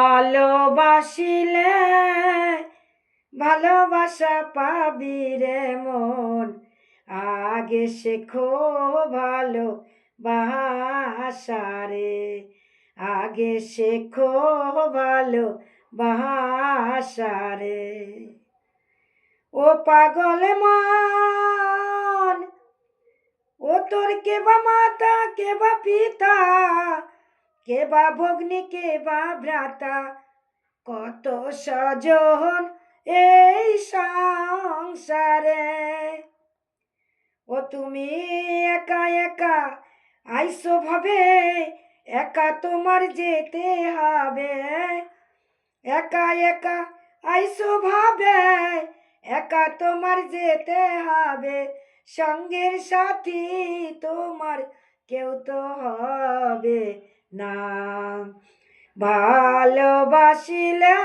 ভালোবাসিলে ভালোবাসা পাবি রে মন, আগে শেখো ভালো বাসারে, আগে শেখো ভালো বাসারে। ও পাগল মন, ও তোর কে বা মাতা কে বা পিতা, কে বা ভগ্নী কে বা ভ্রাতা, কত স্বজন এই সংসারে। ও তুমি একা একা আইসো ভাবে, একা তোমার যেতে হবে। একা একা আইসো ভাবে, একা তোমার যেতে হবে। সঙ্গের সাথী তোমার কেউ তো হবে না। ভালোবাসিলে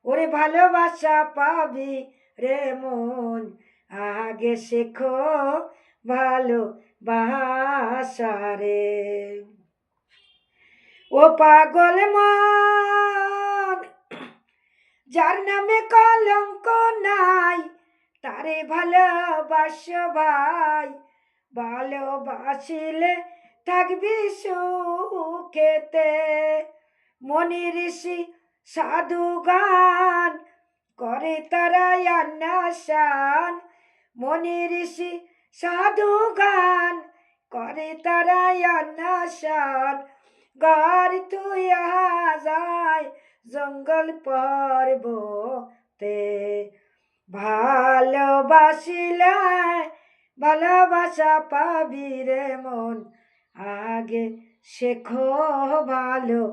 ওরে ভালোবাসা পাবি রে মন, আগে শেখো ভালো বাসারে। ও পাগল মন, যার নামে কলঙ্ক নাই, তারে ভালোবাসো ভাই। ভালোবাসিলে থাকবি সুখেতে। মনি ঋষি সাধু গান করে তারা আন্নাসান। মনি ঋষি সাধু গান করে তারা আন্নাসান। ঘর তুই যায় জঙ্গল পর্বতে। ভালোবাসিলে ভালোবাসা পাবি রে মন, আগে শেখো ভালো